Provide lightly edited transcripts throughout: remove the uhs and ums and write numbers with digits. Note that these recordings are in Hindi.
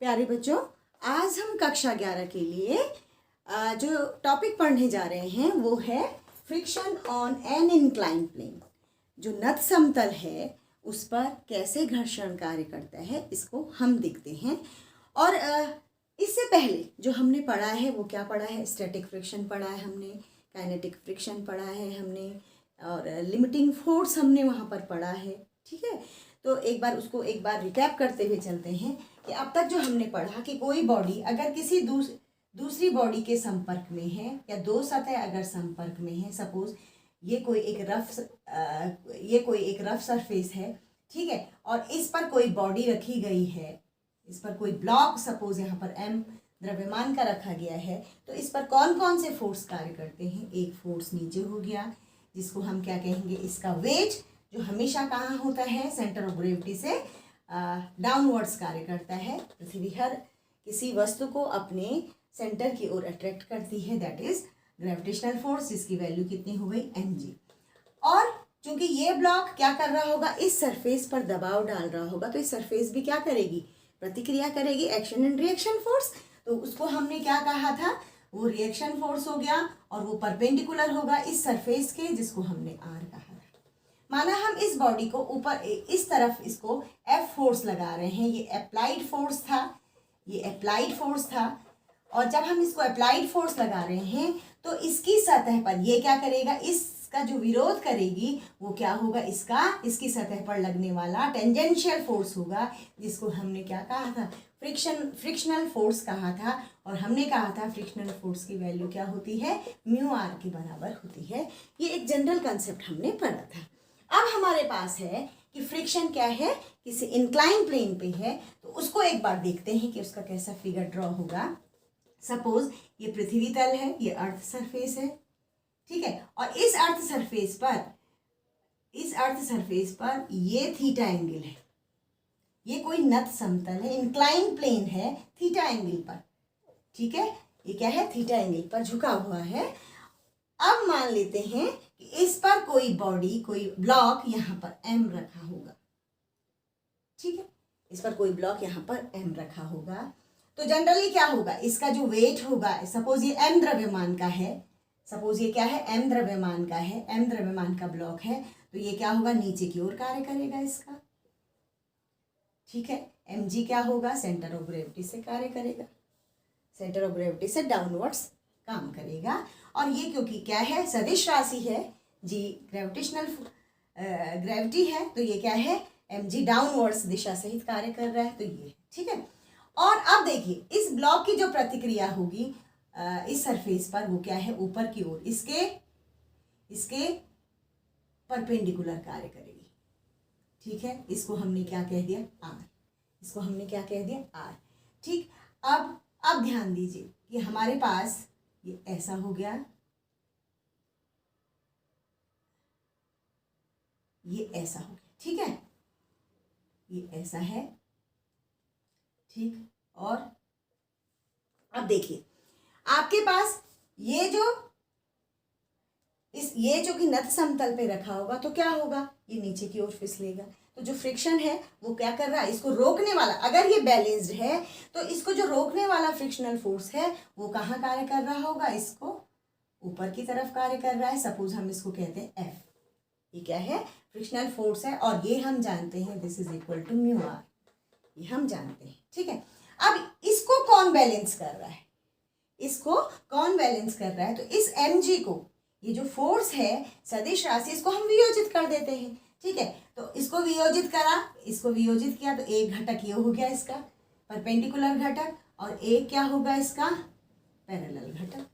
प्यारे बच्चों, आज हम कक्षा 11 के लिए जो टॉपिक पढ़ने जा रहे हैं वो है friction on an incline plane. जो नत समतल है उस पर कैसे घर्षण कार्य करता है इसको हम देखते हैं। और इससे पहले जो हमने पढ़ा है वो क्या पढ़ा है? स्टैटिक फ्रिक्शन पढ़ा है हमने, काइनेटिक फ्रिक्शन पढ़ा है हमने, और लिमिटिंग फोर्स हमने वहाँ पर पढ़ा है। ठीक है, तो एक बार रिकैप करते हुए चलते हैं कि अब तक जो हमने पढ़ा कि कोई बॉडी अगर किसी दूसरी बॉडी के संपर्क में है या दो सतह अगर संपर्क में है, सपोज ये कोई एक रफ सरफेस है, ठीक है, और इस पर कोई बॉडी रखी गई है, इस पर कोई ब्लॉक सपोज यहाँ पर m द्रव्यमान का रखा गया है, तो इस पर कौन कौन से फोर्स कार्य करते हैं? एक फोर्स नीचे हो गया जिसको हम क्या कहेंगे, इसका वेट, जो हमेशा कहाँ होता है, सेंटर ऑफ ग्रेविटी से डाउनवर्ड्स कार्य करता है। पृथ्वी हर किसी वस्तु को अपने सेंटर की ओर अट्रैक्ट करती है, दैट इज ग्रेविटेशनल फोर्स, जिसकी वैल्यू कितनी हो गई, mg। और चूंकि ये ब्लॉक क्या कर रहा होगा, इस सरफेस पर दबाव डाल रहा होगा, तो इस सरफेस भी क्या करेगी, प्रतिक्रिया करेगी, एक्शन एंड रिएक्शन फोर्स। तो उसको हमने क्या कहा था, वो रिएक्शन फोर्स हो गया और वो परपेंडिकुलर होगा इस सरफेस के, जिसको हमने आर कहा था। माना हम इस बॉडी को ऊपर इस तरफ इसको F फोर्स लगा रहे हैं, ये अप्लाइड फोर्स था, ये अप्लाइड फोर्स था, और जब हम इसको अप्लाइड फोर्स लगा रहे हैं तो इसकी सतह पर ये क्या करेगा, इसका जो विरोध करेगी वो क्या होगा, इसकी सतह पर लगने वाला टेंजेंशियल फोर्स होगा, जिसको हमने क्या कहा था, फ्रिक्शनल फोर्स कहा था। और हमने कहा था फ्रिक्शनल फोर्स की वैल्यू क्या होती है, म्यू आर के बराबर होती है। ये एक जनरल कंसेप्ट हमने पढ़ा था। अब हमारे पास है कि फ्रिक्शन क्या है, किसी इंक्लाइन प्लेन पे है, तो उसको एक बार देखते हैं कि उसका कैसा फिगर ड्रॉ होगा। सपोज ये पृथ्वी तल है, ये अर्थ सरफेस है, ठीक है, और इस अर्थ सरफेस पर ये थीटा एंगल है, ये कोई नत समतल है, इंक्लाइन प्लेन है थीटा एंगल पर, ठीक है, ये क्या है, थीटा एंगल पर झुका हुआ है। अब मान लेते हैं कि इस पर कोई बॉडी, कोई ब्लॉक यहाँ पर m रखा होगा, ठीक है, इस पर कोई ब्लॉक यहाँ पर m रखा होगा, तो जनरली क्या होगा, इसका जो वेट होगा, सपोज ये m द्रव्यमान का है, सपोज ये क्या है, m द्रव्यमान का है, m द्रव्यमान का ब्लॉक है, तो ये क्या होगा, नीचे की ओर कार्य करेगा इसका, ठीक है, mg क्या होगा, सेंटर ऑफ ग्रेविटी से कार्य करेगा, सेंटर ऑफ ग्रेविटी से डाउनवर्ड्स काम करेगा। और ये क्योंकि क्या है, सदिश राशि है जी, ग्रेविटेशनल ग्रेविटी है, तो ये क्या है, mg डाउनवर्ड्स दिशा सहित कार्य कर रहा है, तो ये ठीक है। और अब देखिए इस ब्लॉक की जो प्रतिक्रिया होगी इस सरफेस पर, वो क्या है, ऊपर की ओर इसके परपेंडिकुलर कार्य करेगी, ठीक है, इसको हमने क्या कह दिया, r, इसको हमने क्या कह दिया, r, ठीक। अब ध्यान दीजिए कि हमारे पास ये ऐसा हो गया, ये ऐसा हो गया, ठीक है, ये ऐसा है, ठीक। और अब देखिए आपके पास ये जो कि नत समतल पे रखा होगा, तो क्या होगा, ये नीचे की ओर फिसलेगा। तो जो फ्रिक्शन है वो क्या कर रहा है, इसको रोकने वाला, अगर ये बैलेंस्ड है तो इसको जो रोकने वाला फ्रिक्शनल फोर्स है वो कहाँ कार्य कर रहा होगा, इसको ऊपर की तरफ कार्य कर रहा है। सपोज हम इसको कहते हैं F, ये क्या है, फ्रिक्शनल फोर्स है, और ये हम जानते हैं this is equal to mu R, ये हम जानते हैं, ठीक है। अब इसको कौन बैलेंस कर रहा है, इसको कौन बैलेंस कर रहा है, तो इस mg को, ये जो फोर्स है सदिश राशि, इसको हम वियोजित कर देते हैं, ठीक है। तो इसको वियोजित किया तो एक घटक ये हो गया इसका परपेंडिकुलर घटक, और एक क्या होगा इसका पैरेलल घटक,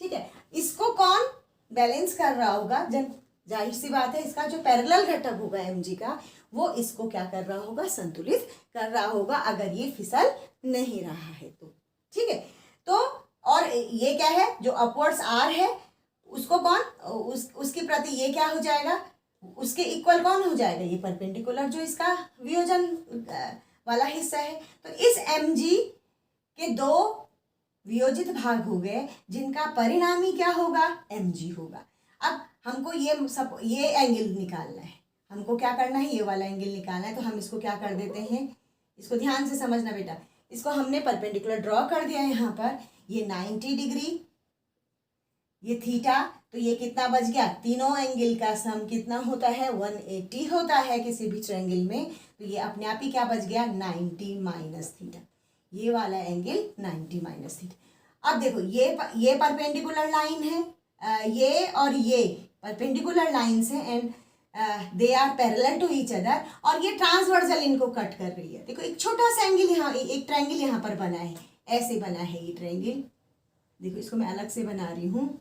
ठीक है। इसको कौन बैलेंस कर रहा होगा, जाहिर सी बात है इसका जो पैरेलल घटक होगा mg का, वो इसको क्या कर रहा होगा, संतुलित कर रहा होगा, अगर ये फिसल नहीं रहा है तो, ठीक है। तो और ये क्या है, जो अपवर्ड्स r है उसको कौन, उसके प्रति ये क्या हो जाएगा, उसके इक्वल कौन हो जाएगा, ये परपेंडिकुलर जो इसका वियोजन वाला हिस्सा है। तो इस mg के दो वियोजित भाग हो गए, जिनका परिणामी क्या होगा, mg होगा। अब हमको ये एंगल निकालना है, हमको क्या करना है, ये वाला एंगल निकालना है, तो हम इसको क्या कर देते हैं, इसको ध्यान से समझना बेटा, इसको हमने परपेंडिकुलर ड्रॉ कर दिया है यहाँ पर, ये 90 डिग्री, ये थीटा, तो ये कितना बच गया, तीनों एंगल का सम कितना होता है 180 होता है किसी भी ट्रायंगल में, तो ये अपने आप ही क्या बच गया 90 माइनस थीटा, ये वाला एंगल 90 माइनस थीटा। अब देखो ये परपेंडिकुलर लाइन है, ये और ये परपेंडिकुलर लाइंस हैं and they are parallel to each other, और ये ट्रांसवर्सल इनको कट कर रही है। देखो एक छोटा सा एंगल यहाँ, एक ट्रायंगल यहाँ पर बना है, ऐसे बना है ये ट्रायंगल, देखो इसको मैं अलग से बना रही हूँ,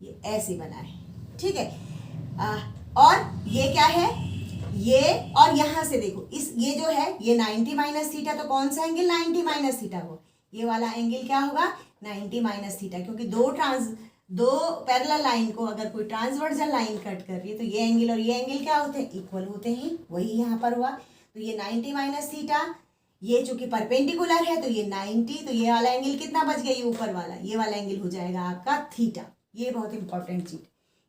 ये ऐसे बना है, ठीक है। और ये क्या है, ये और यहाँ से देखो ये जो है ये 90 माइनस थीटा, तो कौन सा एंगल 90 माइनस थीटा, वो ये वाला एंगल क्या होगा 90 माइनस थीटा, क्योंकि दो पैरेलल लाइन को अगर कोई ट्रांसवर्सल लाइन कट कर रही है तो ये एंगल और ये एंगल क्या होते हैं, इक्वल होते हैं, वही यहाँ पर हुआ। तो ये 90 माइनस थीटा, ये चूंकि परपेंडिकुलर है तो ये 90, तो ये वाला एंगल कितना बच गया, ये ऊपर वाला, ये वाला एंगल हो जाएगा आपका थीटा। ये बहुत इंपॉर्टेंट चीज,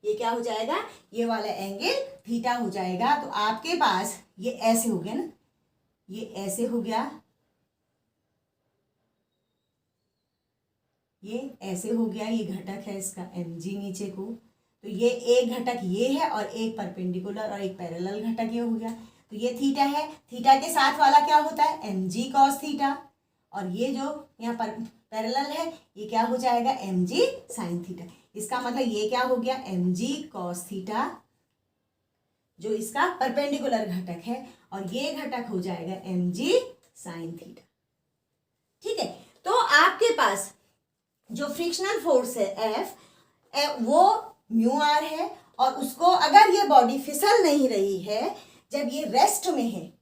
ये क्या हो जाएगा, ये वाला एंगल थीटा हो जाएगा। तो आपके पास ये ऐसे हो गया ना, ये ऐसे हो गया, ये ऐसे हो गया, ये घटक है इसका mg नीचे को, तो ये एक घटक ये है और एक परपेंडिकुलर और एक पैरेलल घटक ये हो गया। तो ये थीटा है, थीटा के साथ वाला क्या होता है mg cos थीटा, और ये जो यहाँ पर पैरेलल है ये क्या हो जाएगा mg sin थीटा। इसका मतलब ये क्या हो गया mg cos थीटा जो इसका परपेंडिकुलर घटक है, और ये घटक हो जाएगा mg sin थीटा, ठीक है। तो आपके पास जो फ्रिक्शनल फोर्स है F वो म्यू आर है, और उसको अगर ये बॉडी फिसल नहीं रही है, जब ये रेस्ट में है,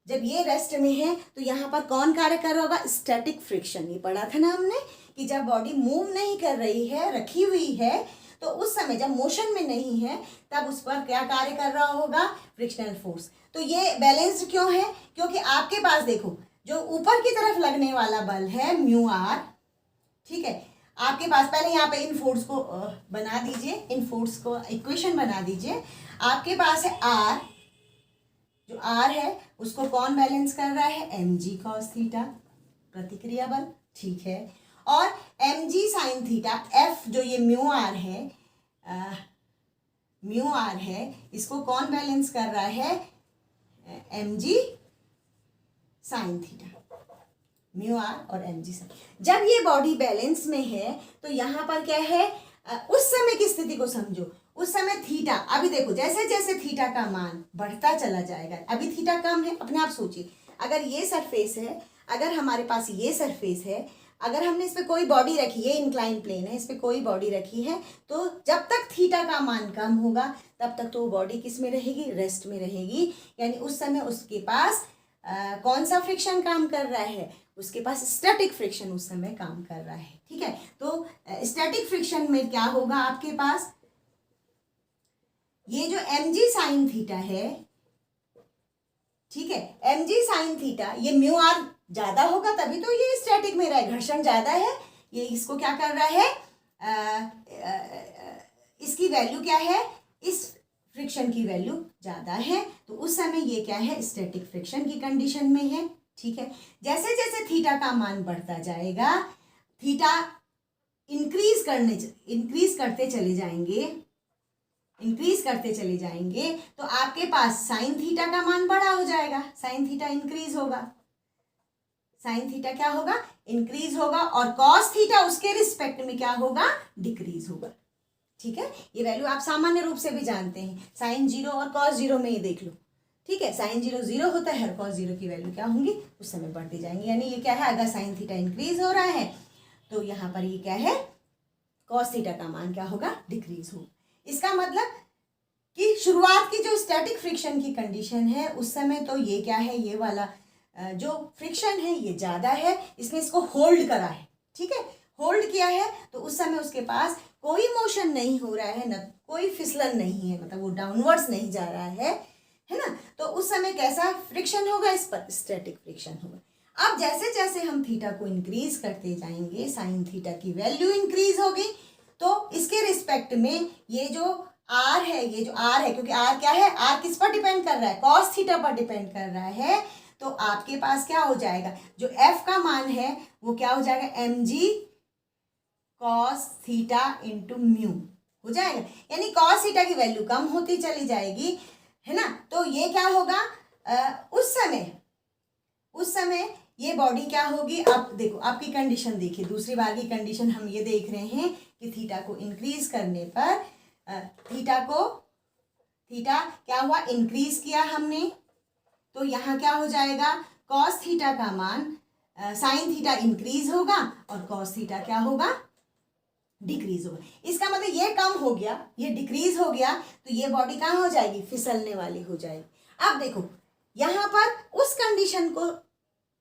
जब ये रेस्ट में है तो यहाँ पर कौन कार्य कर रहा होगा, स्टैटिक फ्रिक्शन। ये पढ़ा था ना हमने कि जब बॉडी मूव नहीं कर रही है, रखी हुई है, तो उस समय जब मोशन में नहीं है तब उस पर क्या कार्य कर रहा होगा, फ्रिक्शनल फोर्स। तो ये बैलेंस्ड क्यों है, क्योंकि आपके पास देखो जो ऊपर की तरफ लगने वाला बल है म्यू आर, ठीक है, आपके पास पहले यहाँ पे इन फोर्स को बना दीजिए, इन फोर्स को इक्वेशन बना दीजिए। आपके पास है आर, जो आर है उसको कौन बैलेंस कर रहा है, mg cos थीटा प्रतिक्रिया बल, ठीक है, और mg sin थीटा f जो ये म्यू आर है, म्यू आर है, इसको कौन बैलेंस कर रहा है, mg sin theta, mu R और mg sin। जब ये बॉडी बैलेंस में है तो यहाँ पर क्या है, उस समय की स्थिति को समझो, उस समय थीटा, अभी देखो जैसे जैसे थीटा का मान बढ़ता चला जाएगा, अभी थीटा कम है, अपने आप सोचिए अगर ये सरफेस है, अगर हमारे पास ये सरफेस है, अगर हमने इस पर कोई बॉडी रखी है, इंक्लाइन प्लेन है, इस पर कोई बॉडी रखी है, तो जब तक थीटा का मान कम होगा तब तक तो वो बॉडी किस में रहेगी, रेस्ट में रहेगी, यानी उस समय उसके पास कौन सा फ्रिक्शन काम कर रहा है, उसके पास स्टैटिक फ्रिक्शन उस समय काम कर रहा है, ठीक है। तो स्टैटिक फ्रिक्शन में क्या होगा, आपके पास ये जो mg sin थीटा है, ठीक है, mg sin थीटा, ये म्यू आर ज्यादा होगा तभी तो ये स्टैटिक में रहा है, घर्षण ज्यादा है, ये इसको क्या कर रहा है, इसकी वैल्यू क्या है, इस फ्रिक्शन की वैल्यू ज्यादा है, तो उस समय ये क्या है, स्टैटिक फ्रिक्शन की कंडीशन में है, ठीक है। जैसे जैसे थीटा का मान बढ़ता जाएगा, थीटा इंक्रीज करते चले जाएंगे, तो आपके पास साइन थीटा का मान बड़ा हो जाएगा, साइन थीटा इंक्रीज होगा, साइन थीटा क्या होगा, इंक्रीज होगा, और कॉस थीटा उसके रिस्पेक्ट में क्या होगा, डिक्रीज होगा, ठीक है। ये वैल्यू आप सामान्य रूप से भी जानते हैं, साइन 0 और कॉस 0 में ही देख लो, ठीक है, साइन 0 0 होता है और कॉस 0 की वैल्यू क्या होंगी, उस समय बढ़ती जाएंगी, यानी ये क्या है, अगर साइन थीटा इंक्रीज हो रहा है तो यहाँ पर ये क्या है, कॉस थीटा का मान क्या होगा, डिक्रीज होगा। इसका मतलब कि शुरुआत की जो स्टैटिक फ्रिक्शन की कंडीशन है उस समय तो ये क्या है, ये वाला जो फ्रिक्शन है ये ज़्यादा है, इसने इसको होल्ड करा है, ठीक है, होल्ड किया है, तो उस समय उसके पास कोई मोशन नहीं हो रहा है, न कोई फिसलन नहीं है, मतलब वो डाउनवर्ड्स नहीं जा रहा है ना, तो उस समय कैसा फ्रिक्शन होगा, इस पर स्टैटिक फ्रिक्शन होगा। अब जैसे जैसे हम थीटा को इंक्रीज करते जाएंगे, साइन थीटा की वैल्यू इंक्रीज होगी, तो इसके रिस्पेक्ट में ये जो आर है, ये जो आर है, क्योंकि आर क्या है, आर किस पर डिपेंड कर रहा है, कॉस थीटा पर डिपेंड कर रहा है, तो आपके पास क्या हो जाएगा, जो एफ का मान है वो क्या हो जाएगा, mg cos theta into mu हो जाएगा, यानी cos थीटा की वैल्यू कम होती चली जाएगी, है ना। तो ये क्या होगा, उस समय ये बॉडी क्या होगी, आप देखो आपकी कंडीशन देखिए, दूसरी बार की कंडीशन हम ये देख रहे हैं कि थीटा को इंक्रीज करने पर थीटा क्या हुआ, इंक्रीज किया हमने, तो यहाँ क्या हो जाएगा, कॉस थीटा का मान साइन थीटा इंक्रीज होगा और कॉस थीटा क्या होगा, डिक्रीज होगा। इसका मतलब ये कम हो गया, ये डिक्रीज हो गया, तो ये बॉडी कहाँ हो जाएगी, फिसलने वाली हो जाएगी। अब देखो यहाँ पर उस कंडीशन को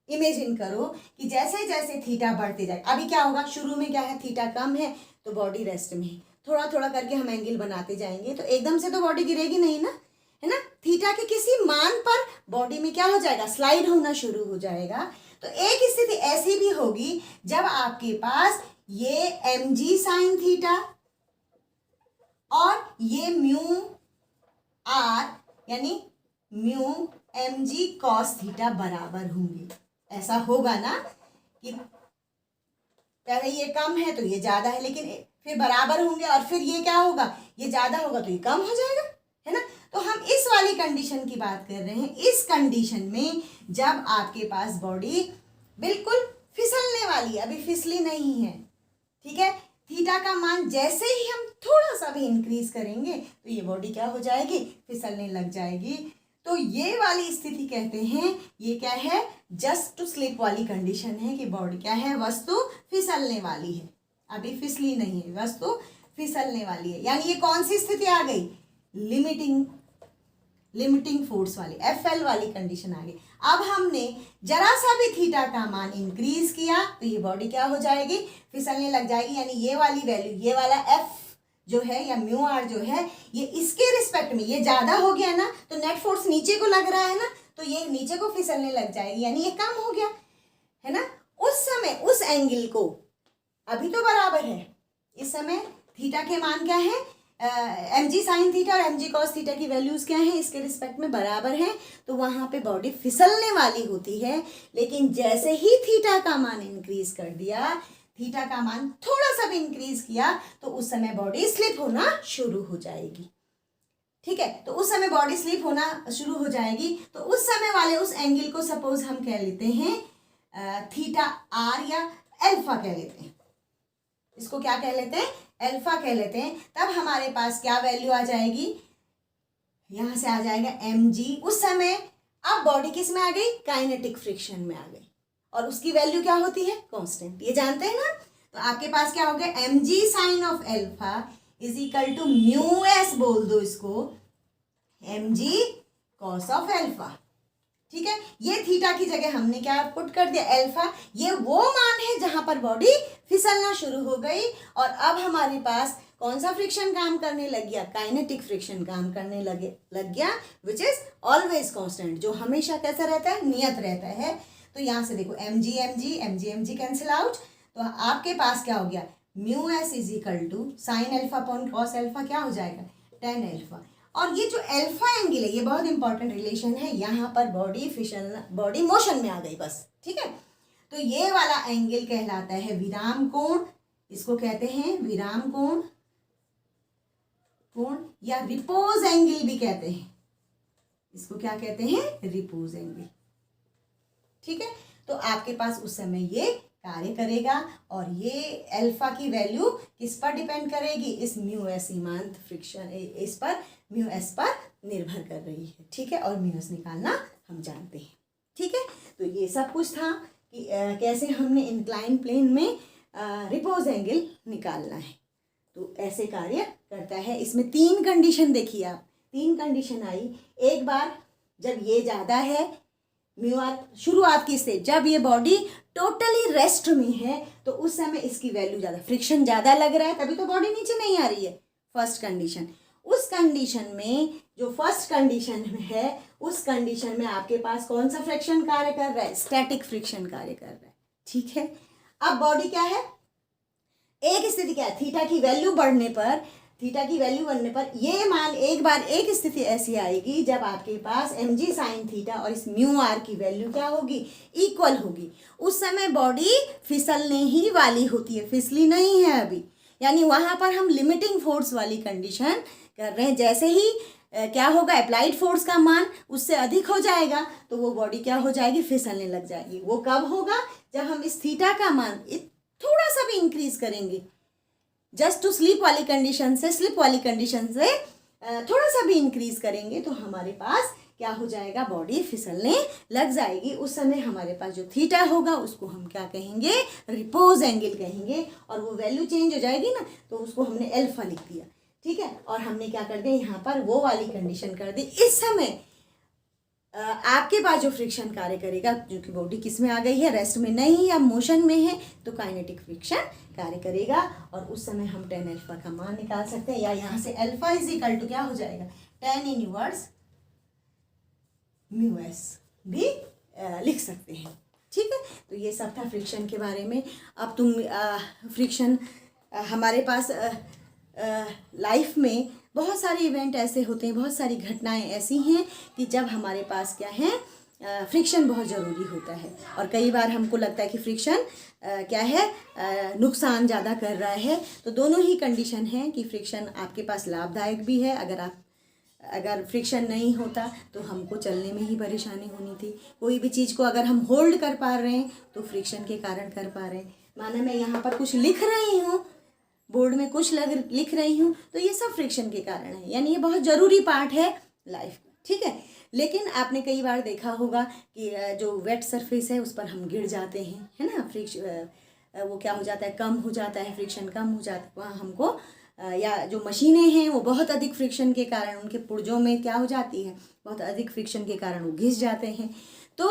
इमेजिन करो कि जैसे जैसे थीटा बढ़ते जाए, अभी क्या होगा, शुरू में क्या है, थीटा कम है तो बॉडी रेस्ट में है, थोड़ा थोड़ा करके हम एंगल बनाते जाएंगे, तो एकदम से तो बॉडी गिरेगी नहीं ना, है ना। थीटा के किसी मान पर बॉडी में क्या हो जाएगा, स्लाइड होना शुरू हो जाएगा। तो एक स्थिति ऐसी भी होगी जब आपके पास ये mg साइन थीटा और ये म्यू आर यानी म्यू mg कॉस थीटा बराबर होंगे। ऐसा होगा ना कि पहले ये कम है तो ये ज्यादा है, लेकिन फिर बराबर होंगे, और फिर ये क्या होगा, ये ज्यादा होगा तो ये कम हो जाएगा, है ना। तो हम इस वाली कंडीशन की बात कर रहे हैं। इस कंडीशन में जब आपके पास बॉडी बिल्कुल फिसलने वाली है, अभी फिसली नहीं है, ठीक है, थीटा का मान जैसे ही हम थोड़ा सा भी इंक्रीज करेंगे तो ये बॉडी क्या हो जाएगी, फिसलने लग जाएगी। तो ये वाली स्थिति कहते हैं, ये क्या है, जस्ट टू स्लिप वाली कंडीशन है कि बॉडी क्या है, वस्तु फिसलने वाली है, अभी फिसली नहीं है, वस्तु फिसलने वाली है। यानी ये कौन सी स्थिति आ गई, लिमिटिंग फोर्स वाली, एफएल वाली कंडीशन आ गई। अब हमने जरा सा भी थीटा का मान इंक्रीज किया तो ये बॉडी क्या हो जाएगी, फिसलने लग जाएगी, यानी ये वाली वैल्यू, ये वाला एफ जो है या म्यू आर जो है, ये इसके रिस्पेक्ट में ये ज्यादा हो गया ना, तो नेट फोर्स नीचे को लग रहा है ना, तो ये नीचे को फिसलने लग जाएगी, यानी ये कम हो गया, है ना। उस समय उस एंगल को, अभी तो बराबर है, इस समय थीटा के मान क्या है, mg साइन थीटा और mg कॉस थीटा की वैल्यूज क्या है, इसके रिस्पेक्ट में बराबर है, तो वहां पे बॉडी फिसलने वाली होती है। लेकिन जैसे ही थीटा का मान इंक्रीज कर दिया, थीटा का मान थोड़ा सा भी इंक्रीज किया, तो उस समय बॉडी स्लिप होना शुरू हो जाएगी, ठीक है। तो उस समय बॉडी स्लिप होना शुरू हो जाएगी, तो उस समय वाले उस एंगल को सपोज हम कह लेते हैं थीटा आर या अल्फा कह लेते हैं, इसको क्या कह लेते हैं, अल्फा कह लेते हैं। तब हमारे पास क्या वैल्यू आ जाएगी, यहां से आ जाएगा mg। उस समय अब बॉडी किस में आ गई, काइनेटिक फ्रिक्शन में आ गई, और उसकी वैल्यू क्या होती है, कांस्टेंट, ये जानते हैं ना। तो आपके पास क्या हो गया, mg sine of alpha is equal to mu S, बोल दो इसको mg कॉस ऑफ अल्फा, ठीक है। ये थीटा की जगह हमने क्या पुट कर दिया, अल्फा। ये वो मान है जहां पर बॉडी फिसलना शुरू हो गई, और अब हमारे पास कौन सा फ्रिक्शन काम करने लग गया, काइनेटिक फ्रिक्शन काम करने लग गया, विच इज ऑलवेज कांस्टेंट, जो हमेशा कैसा रहता है, नियत रहता है। तो यहां से देखो mg कैंसिल आउट, तो आपके पास क्या हो गया, mu S is equal to sine alpha upon cos alpha, क्या हो जाएगा, टेन अल्फा। और ये जो अल्फा एंगल है, ये बहुत इंपॉर्टेंट रिलेशन है, यहाँ पर बॉडी फिसलना, बॉडी मोशन में आ गई बस, ठीक है। तो ये वाला एंगल कहलाता है विराम कोण, इसको कहते हैं विराम कोण या रिपोज एंगल भी कहते हैं, इसको क्या कहते हैं, रिपोज एंगल, ठीक है। तो आपके पास उस समय ये कार्य करेगा, और ये अल्फा की वैल्यू किस पर डिपेंड करेगी, इस म्यू एस सीमांत फ्रिक्शन, इस पर म्यू एस पर निर्भर कर रही है, ठीक है। और म्यू एस निकालना हम जानते हैं, ठीक है। तो ये सब कुछ था कि कैसे हमने इंक्लाइन प्लेन में रिपोज एंगल निकालना है, तो ऐसे कार्य करता है। इसमें 3 कंडीशन देखिए आप, 3 कंडीशन आई। एक बार जब ये ज़्यादा है, म्यू आर शुरुआत की स्टेज, जब ये बॉडी टोटली रेस्ट में है, तो उस समय इसकी वैल्यू ज़्यादा, फ्रिक्शन ज़्यादा लग रहा है, तभी तो बॉडी नीचे नहीं आ रही है, फर्स्ट कंडीशन। उस कंडीशन में, जो फर्स्ट कंडीशन में है, उस कंडीशन में आपके पास कौन सा फ्रिक्शन कार्य कर रहा है, स्टैटिक फ्रिक्शन कार्य कर रहा है, ठीक है। अब बॉडी क्या है, एक स्थिति क्या है, थीटा की वैल्यू बढ़ने पर, थीटा की वैल्यू बनने पर ये मान एक बार एक स्थिति ऐसी आएगी जब आपके पास mg साइन थीटा और इस म्यू आर की वैल्यू क्या होगी, इक्वल होगी। उस समय बॉडी फिसलने ही वाली होती है, फिसली नहीं है अभी, यानी वहाँ पर हम लिमिटिंग फोर्स वाली कंडीशन कर रहे हैं। जैसे ही क्या होगा, अप्लाइड फोर्स का मान उससे अधिक हो जाएगा तो वो बॉडी क्या हो जाएगी, फिसलने लग जाएगी। वो कब होगा, जब हम इस थीटा का मान थोड़ा सा भी इंक्रीज करेंगे, जस्ट टू स्लिप वाली कंडीशन से थोड़ा सा भी इंक्रीज करेंगे तो हमारे पास क्या हो जाएगा, बॉडी फिसलने लग जाएगी। उस समय हमारे पास जो थीटा होगा उसको हम क्या कहेंगे, रिपोज एंगल कहेंगे, और वो वैल्यू चेंज हो जाएगी ना तो उसको हमने अल्फा लिख दिया, ठीक है। और हमने क्या कर दिया, यहाँ पर वो वाली कंडीशन कर दी। इस समय आपके पास जो फ्रिक्शन कार्य करेगा, जो कि बॉडी किस में आ गई है, रेस्ट में नहीं या मोशन में है, तो काइनेटिक फ्रिक्शन कार्य करेगा। और उस समय हम tan अल्फा का मान निकाल सकते हैं, या यहाँ से अल्फा इज इक्वल टू क्या हो जाएगा, tan इनवर्स म्यू एस भी लिख सकते हैं, ठीक है। तो ये सब था फ्रिक्शन के बारे में। अब तुम फ्रिक्शन हमारे पास लाइफ में बहुत सारे इवेंट ऐसे होते हैं, बहुत सारी घटनाएं ऐसी हैं कि जब हमारे पास क्या है, फ्रिक्शन बहुत ज़रूरी होता है। और कई बार हमको लगता है कि फ्रिक्शन क्या है, नुकसान ज़्यादा कर रहा है। तो दोनों ही कंडीशन है कि फ्रिक्शन आपके पास लाभदायक भी है। अगर फ्रिक्शन नहीं होता तो हमको चलने में ही परेशानी होनी थी। कोई भी चीज़ को अगर हम होल्ड कर पा रहे हैं तो फ्रिक्शन के कारण कर पा रहे हैं। माना मैं यहाँ पर कुछ लिख रही हूँ, बोर्ड में कुछ लिख रही हूँ, तो ये सब फ्रिक्शन के कारण है, यानी ये बहुत ज़रूरी पार्ट है लाइफ का, ठीक है। लेकिन आपने कई बार देखा होगा कि जो वेट सरफेस है उस पर हम गिर जाते हैं, है ना, वो क्या हो जाता है, कम हो जाता है, फ्रिक्शन कम हो जाता है। वहाँ हमको या जो मशीनें हैं वो बहुत अधिक फ्रिक्शन के कारण उनके पुर्जों में क्या हो जाती है, बहुत अधिक फ्रिक्शन के कारण वो घिस जाते हैं। तो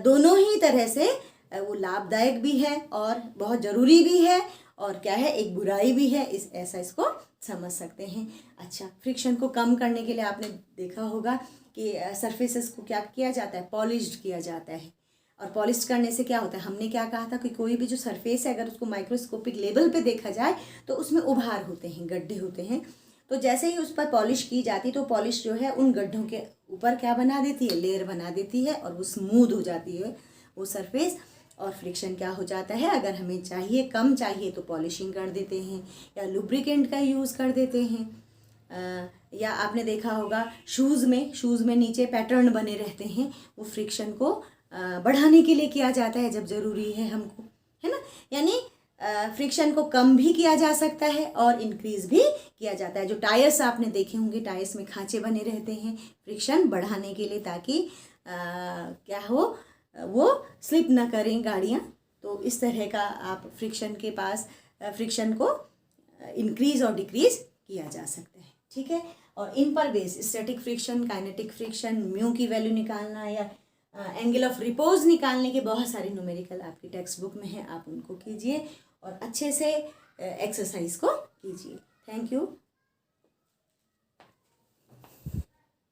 दोनों ही तरह से वो लाभदायक भी है और बहुत ज़रूरी भी है, और क्या है, एक बुराई भी है, ऐसा इसको समझ सकते हैं। अच्छा, फ्रिक्शन को कम करने के लिए आपने देखा होगा कि सरफेसेस को क्या किया जाता है, पॉलिश्ड किया जाता है। और पॉलिश करने से क्या होता है, हमने क्या कहा था कि कोई भी जो सरफेस है अगर उसको माइक्रोस्कोपिक लेवल पे देखा जाए तो उसमें उभार होते हैं, गड्ढे होते हैं। तो जैसे ही उस पर पॉलिश की जाती है तो पॉलिश जो है उन गड्ढों के ऊपर क्या बना देती है, लेयर बना देती है, और वो स्मूथ हो जाती है वो सरफेस। और फ्रिक्शन क्या हो जाता है, अगर हमें चाहिए, कम चाहिए तो पॉलिशिंग कर देते हैं या लुब्रिकेंट का यूज़ कर देते हैं। या आपने देखा होगा शूज़ में नीचे पैटर्न बने रहते हैं, वो फ्रिक्शन को बढ़ाने के लिए किया जाता है जब ज़रूरी है हमको, है ना। यानी फ्रिक्शन को कम भी किया जा सकता है और इंक्रीज़ भी किया जाता है। जो टायर्स आपने देखे होंगे, टायर्स में खांचे बने रहते हैं फ्रिक्शन बढ़ाने के लिए, ताकि क्या हो, वो स्लिप ना करें गाड़ियाँ। तो इस तरह का आप फ्रिक्शन के पास फ्रिक्शन को इंक्रीज़ और डिक्रीज़ किया जा सकता है, ठीक है। और इन पर base static friction, kinetic friction, mu की वैल्यू निकालना या एंगल ऑफ रिपोज निकालने के बहुत सारे न्यूमेरिकल आपकी टेक्स्ट बुक में है, आप उनको कीजिए और अच्छे से एक्सरसाइज को कीजिए। Thank you.